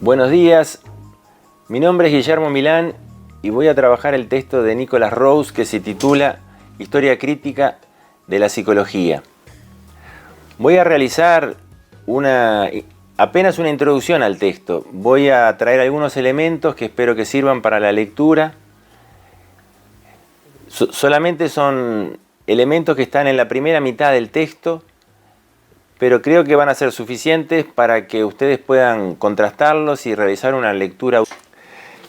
Buenos días, mi nombre es Guillermo Milán y voy a trabajar el texto de Nicholas Rose que se titula Historia crítica de la psicología. Voy a realizar apenas una introducción al texto. Voy a traer algunos elementos que espero que sirvan para la lectura. Solamente son elementos que están en la primera mitad del texto, pero creo que van a ser suficientes para que ustedes puedan contrastarlos y realizar una lectura.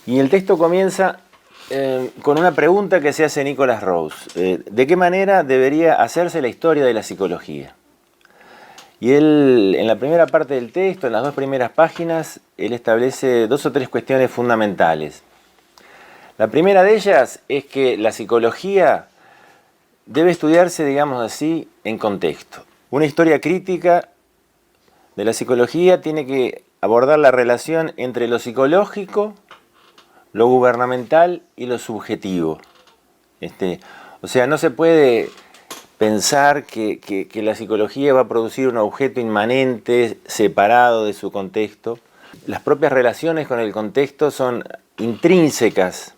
Y el texto comienza con una pregunta que se hace Nicholas Rose. ¿De qué manera debería hacerse la historia de la psicología? Y él, en la primera parte del texto, en las dos primeras páginas, él establece dos o tres cuestiones fundamentales. La primera de ellas es que la psicología debe estudiarse, digamos así, en contexto. Una historia crítica de la psicología tiene que abordar la relación entre lo psicológico, lo gubernamental y lo subjetivo. O sea, no se puede pensar que la psicología va a producir un objeto inmanente, separado de su contexto. Las propias relaciones con el contexto son intrínsecas,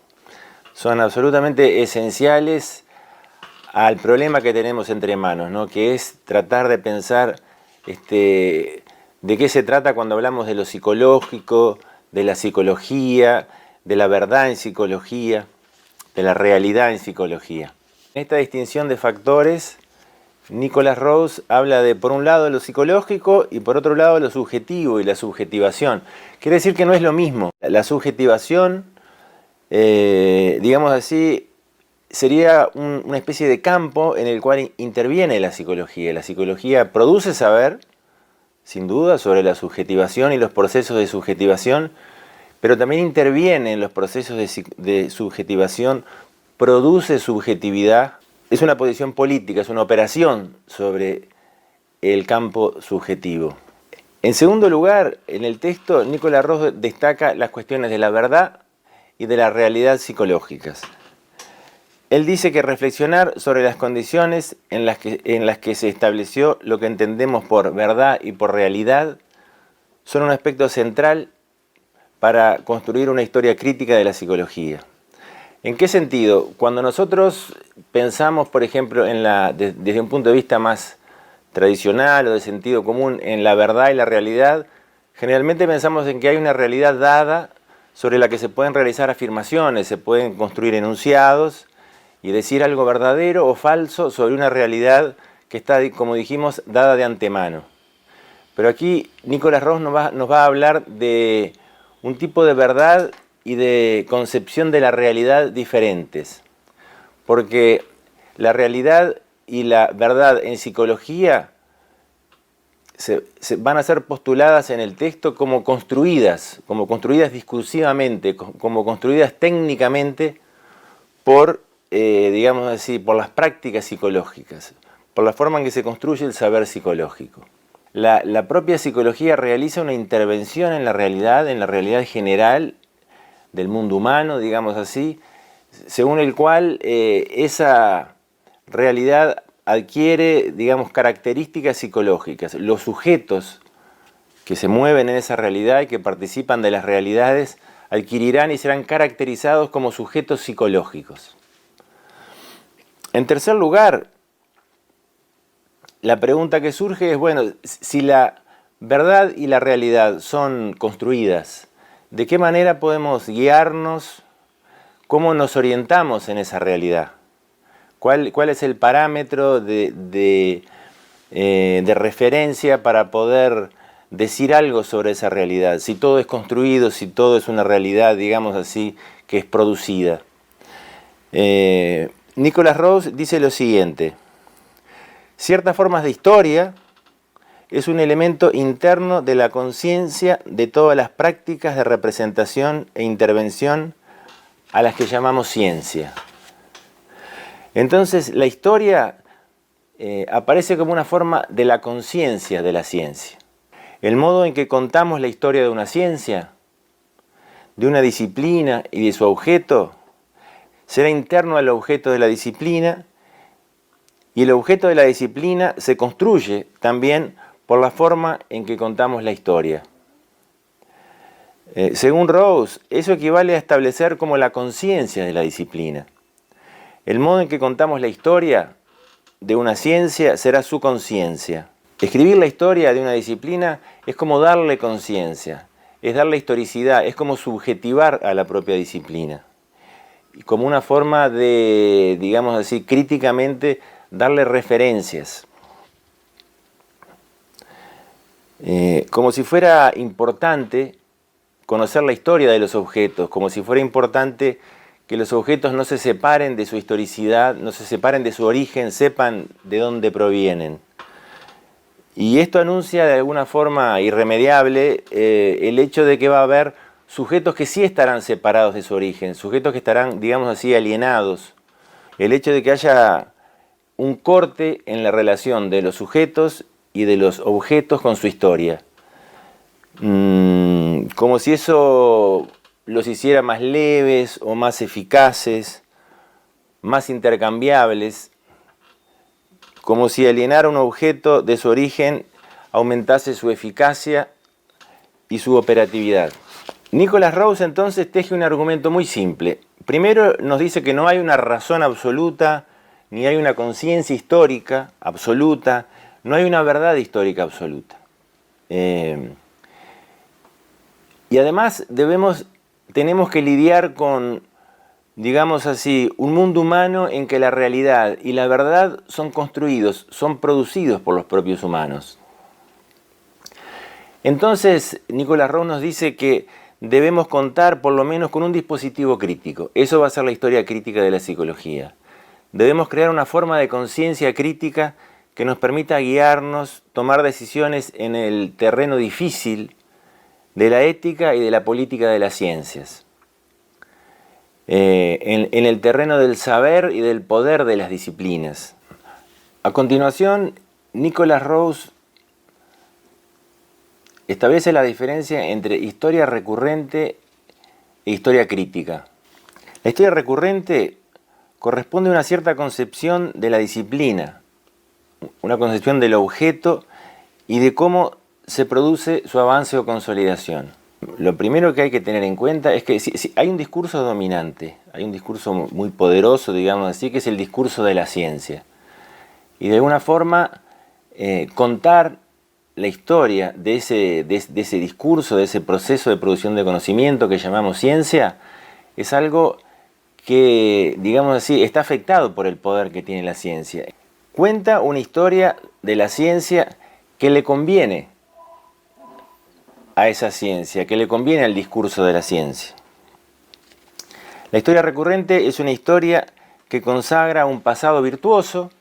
son absolutamente esenciales al problema que tenemos entre manos, ¿no? Que es tratar de pensar de qué se trata cuando hablamos de lo psicológico, de la psicología, de la verdad en psicología, de la realidad en psicología. En esta distinción de factores, Nicholas Rose habla de, por un lado, lo psicológico y por otro lado, lo subjetivo y la subjetivación. Quiere decir que no es lo mismo. La subjetivación, digamos así, sería una especie de campo en el cual interviene la psicología. La psicología produce saber, sin duda, sobre la subjetivación y los procesos de subjetivación, pero también interviene en los procesos de subjetivación, produce subjetividad. Es una posición política, es una operación sobre el campo subjetivo. En segundo lugar, en el texto, Nicholas Rose destaca las cuestiones de la verdad y de la realidad psicológicas. Él dice que reflexionar sobre las condiciones en las que se estableció lo que entendemos por verdad y por realidad son un aspecto central para construir una historia crítica de la psicología. ¿En qué sentido? Cuando nosotros pensamos, por ejemplo, desde un punto de vista más tradicional o de sentido común, en la verdad y la realidad, generalmente pensamos en que hay una realidad dada sobre la que se pueden realizar afirmaciones, se pueden construir enunciados y decir algo verdadero o falso sobre una realidad que está, como dijimos, dada de antemano. Pero aquí Nicholas Rose nos va a hablar de un tipo de verdad y de concepción de la realidad diferentes. Porque la realidad y la verdad en psicología van a ser postuladas en el texto como construidas discursivamente, como construidas técnicamente por digamos así, por las prácticas psicológicas, por la forma en que se construye el saber psicológico. La propia psicología realiza una intervención en la realidad general del mundo humano, digamos así, según el cual esa realidad adquiere, digamos, características psicológicas. Los sujetos que se mueven en esa realidad y que participan de las realidades adquirirán y serán caracterizados como sujetos psicológicos. En tercer lugar, la pregunta que surge es, bueno, si la verdad y la realidad son construidas, ¿de qué manera podemos guiarnos? ¿Cómo nos orientamos en esa realidad? ¿Cuál es el parámetro de referencia para poder decir algo sobre esa realidad? Si todo es construido, si todo es una realidad, digamos así, que es producida. Nicholas Rose dice lo siguiente: ciertas formas de historia es un elemento interno de la conciencia de todas las prácticas de representación e intervención a las que llamamos ciencia. Entonces, la historia aparece como una forma de la conciencia de la ciencia. El modo en que contamos la historia de una ciencia, de una disciplina y de su objeto, será interno al objeto de la disciplina, y el objeto de la disciplina se construye también por la forma en que contamos la historia. Según Rawls, eso equivale a establecer como la conciencia de la disciplina. El modo en que contamos la historia de una ciencia será su conciencia. Escribir la historia de una disciplina es como darle conciencia, es darle historicidad, es como subjetivar a la propia disciplina. Y como una forma de, digamos así, críticamente darle referencias. Como si fuera importante conocer la historia de los objetos, como si fuera importante que los objetos no se separen de su historicidad, no se separen de su origen, sepan de dónde provienen. Y esto anuncia de alguna forma irremediable el hecho de que va a haber sujetos que sí estarán separados de su origen, sujetos que estarán, digamos así, alienados. El hecho de que haya un corte en la relación de los sujetos y de los objetos con su historia. Como si eso los hiciera más leves o más eficaces, más intercambiables, como si alienar un objeto de su origen aumentase su eficacia y su operatividad. Nicholas Rawls entonces teje un argumento muy simple. Primero nos dice que no hay una razón absoluta, ni hay una conciencia histórica absoluta, no hay una verdad histórica absoluta. Y además tenemos que lidiar con, digamos así, un mundo humano en que la realidad y la verdad son construidos, son producidos por los propios humanos. Entonces, Nicholas Rawls nos dice que debemos contar por lo menos con un dispositivo crítico. Eso va a ser la historia crítica de la psicología. Debemos crear una forma de conciencia crítica que nos permita guiarnos, tomar decisiones en el terreno difícil de la ética y de la política de las ciencias. En el terreno del saber y del poder de las disciplinas. A continuación, Nicholas Rawls establece la diferencia entre historia recurrente e historia crítica. La historia recurrente corresponde a una cierta concepción de la disciplina, una concepción del objeto y de cómo se produce su avance o consolidación. Lo primero que hay que tener en cuenta es que si hay un discurso dominante, hay un discurso muy poderoso, digamos así, que es el discurso de la ciencia. Y de alguna forma contar la historia de ese discurso, de ese proceso de producción de conocimiento que llamamos ciencia, es algo que, digamos así, está afectado por el poder que tiene la ciencia. Cuenta una historia de la ciencia que le conviene a esa ciencia, que le conviene al discurso de la ciencia. La historia recurrente es una historia que consagra un pasado virtuoso,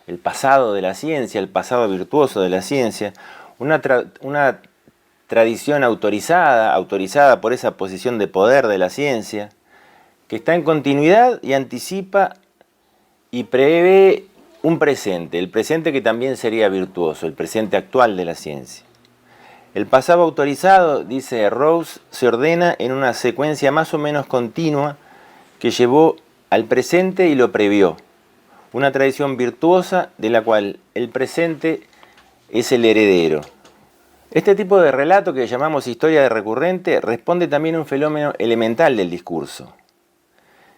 el pasado de la ciencia, el pasado virtuoso de la ciencia, una tradición autorizada por esa posición de poder de la ciencia, que está en continuidad y anticipa y prevé un presente, el presente que también sería virtuoso, el presente actual de la ciencia. El pasado autorizado, dice Rawls, se ordena en una secuencia más o menos continua que llevó al presente y lo previó. Una tradición virtuosa de la cual el presente es el heredero. Este tipo de relato que llamamos historia recurrente responde también a un fenómeno elemental del discurso.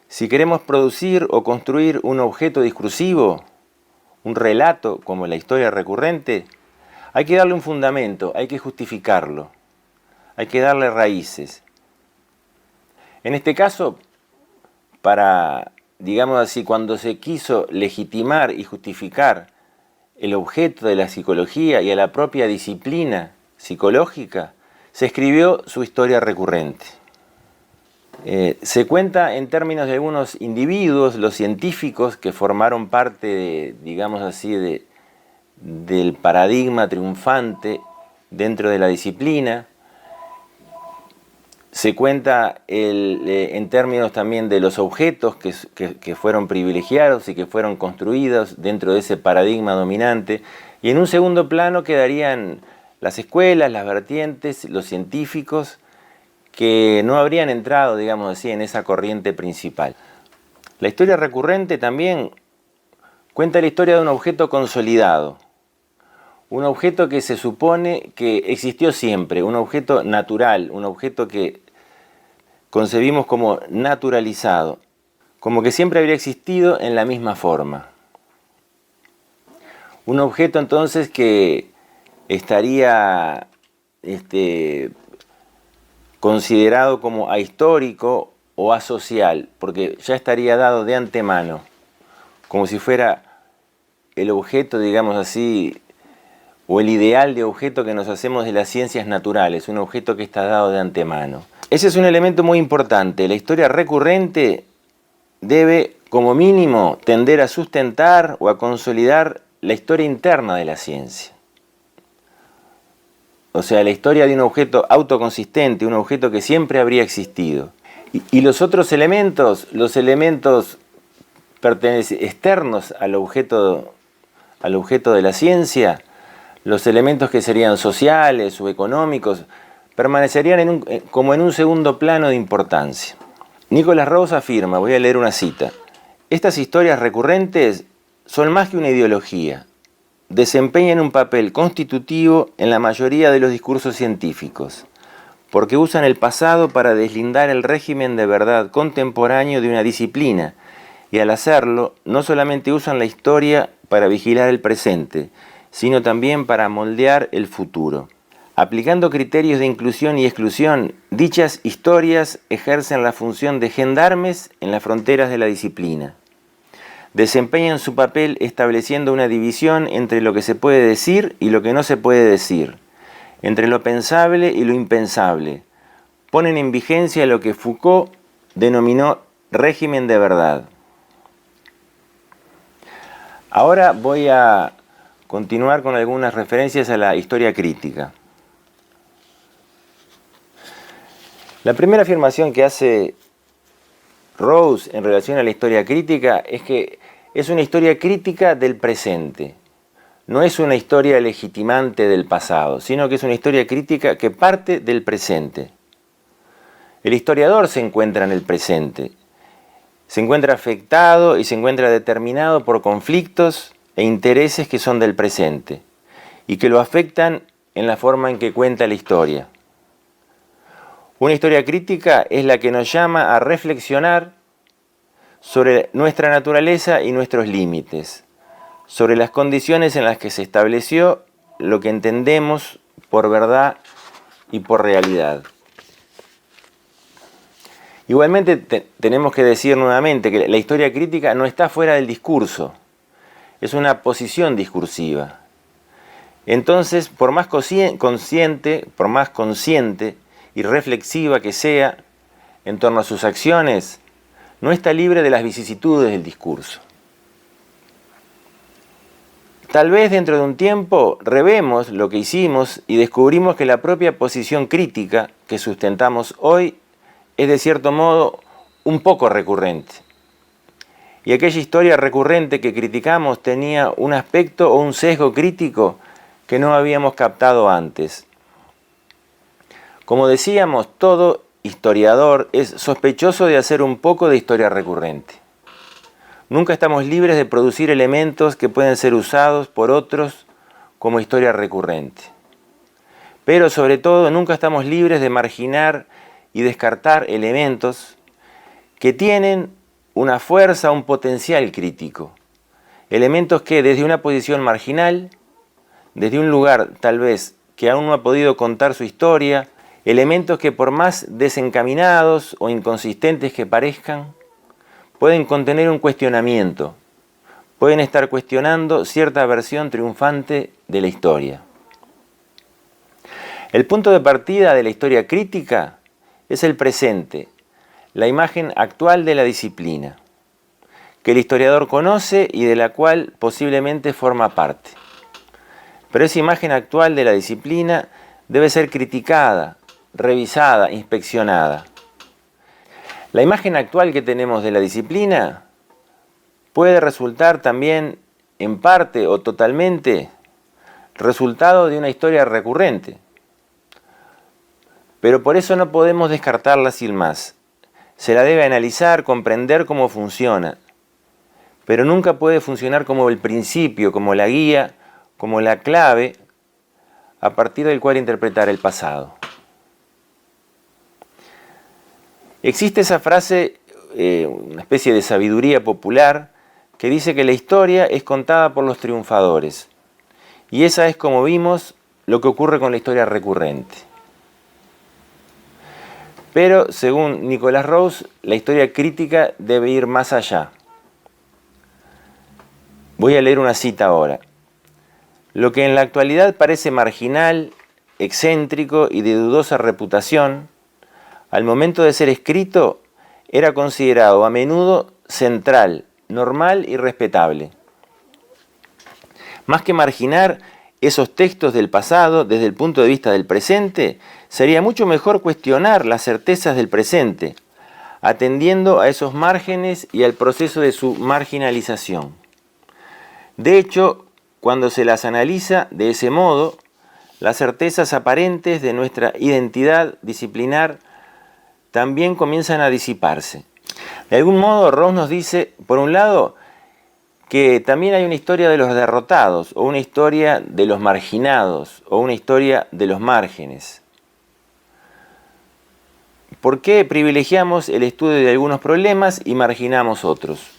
Si queremos producir o construir un objeto discursivo, un relato como la historia recurrente, hay que darle un fundamento, hay que justificarlo, hay que darle raíces. En este caso, digamos así, cuando se quiso legitimar y justificar el objeto de la psicología y a la propia disciplina psicológica, se escribió su historia recurrente. Se cuenta en términos de algunos individuos, los científicos que formaron parte, digamos así, del paradigma triunfante dentro de la disciplina. Se cuenta en términos también de los objetos que fueron privilegiados y que fueron construidos dentro de ese paradigma dominante. Y en un segundo plano quedarían las escuelas, las vertientes, los científicos que no habrían entrado, digamos así, en esa corriente principal. La historia recurrente también cuenta la historia de un objeto consolidado. Un objeto que se supone que existió siempre, un objeto natural, un objeto que concebimos como naturalizado, como que siempre habría existido en la misma forma. Un objeto entonces que estaría considerado como ahistórico o asocial, porque ya estaría dado de antemano, como si fuera el objeto, digamos así, o el ideal de objeto que nos hacemos de las ciencias naturales, un objeto que está dado de antemano. Ese es un elemento muy importante. La historia recurrente debe, como mínimo, tender a sustentar o a consolidar la historia interna de la ciencia. O sea, la historia de un objeto autoconsistente, un objeto que siempre habría existido. Y los otros elementos, los elementos externos al objeto de la ciencia, los elementos que serían sociales o económicos, permanecerían como en un segundo plano de importancia. Nicholas Rose afirma, voy a leer una cita: estas historias recurrentes son más que una ideología, desempeñan un papel constitutivo en la mayoría de los discursos científicos, porque usan el pasado para deslindar el régimen de verdad contemporáneo de una disciplina, y al hacerlo no solamente usan la historia para vigilar el presente, sino también para moldear el futuro. Aplicando criterios de inclusión y exclusión, dichas historias ejercen la función de gendarmes en las fronteras de la disciplina. Desempeñan su papel estableciendo una división entre lo que se puede decir y lo que no se puede decir, entre lo pensable y lo impensable. Ponen en vigencia lo que Foucault denominó régimen de verdad. Ahora voy a continuar con algunas referencias a la historia crítica. La primera afirmación que hace Rose en relación a la historia crítica es que es una historia crítica del presente. No es una historia legitimante del pasado, sino que es una historia crítica que parte del presente. El historiador se encuentra en el presente. Se encuentra afectado y se encuentra determinado por conflictos e intereses que son del presente y que lo afectan en la forma en que cuenta la historia. Una historia crítica es la que nos llama a reflexionar sobre nuestra naturaleza y nuestros límites, sobre las condiciones en las que se estableció lo que entendemos por verdad y por realidad. Igualmente tenemos que decir nuevamente que la historia crítica no está fuera del discurso, es una posición discursiva. Entonces, por más consciente y reflexiva que sea en torno a sus acciones, no está libre de las vicisitudes del discurso. Tal vez dentro de un tiempo revemos lo que hicimos y descubrimos que la propia posición crítica que sustentamos hoy es de cierto modo un poco recurrente. Y aquella historia recurrente que criticamos tenía un aspecto o un sesgo crítico que no habíamos captado antes. Como decíamos, todo historiador es sospechoso de hacer un poco de historia recurrente. Nunca estamos libres de producir elementos que pueden ser usados por otros como historia recurrente. Pero sobre todo, nunca estamos libres de marginar y descartar elementos que tienen una fuerza, un potencial crítico. Elementos que desde una posición marginal, desde un lugar tal vez que aún no ha podido contar su historia, elementos que por más desencaminados o inconsistentes que parezcan, pueden contener un cuestionamiento, pueden estar cuestionando cierta versión triunfante de la historia. El punto de partida de la historia crítica es el presente, la imagen actual de la disciplina, que el historiador conoce y de la cual posiblemente forma parte. Pero esa imagen actual de la disciplina debe ser criticada, revisada, inspeccionada. La imagen actual que tenemos de la disciplina puede resultar también, en parte o totalmente, resultado de una historia recurrente. Pero por eso no podemos descartarla sin más. Se la debe analizar, comprender cómo funciona. Pero nunca puede funcionar como el principio, como la guía, como la clave a partir del cual interpretar el pasado. Existe esa frase, una especie de sabiduría popular, que dice que la historia es contada por los triunfadores. Y esa es, como vimos, lo que ocurre con la historia recurrente. Pero, según Nicholas Rose, la historia crítica debe ir más allá. Voy a leer una cita ahora. Lo que en la actualidad parece marginal, excéntrico y de dudosa reputación, al momento de ser escrito, era considerado a menudo central, normal y respetable. Más que marginar esos textos del pasado desde el punto de vista del presente, sería mucho mejor cuestionar las certezas del presente, atendiendo a esos márgenes y al proceso de su marginalización. De hecho, cuando se las analiza de ese modo, las certezas aparentes de nuestra identidad disciplinar también comienzan a disiparse. De algún modo, Rose nos dice, por un lado, que también hay una historia de los derrotados, o una historia de los marginados, o una historia de los márgenes. ¿Por qué privilegiamos el estudio de algunos problemas y marginamos otros?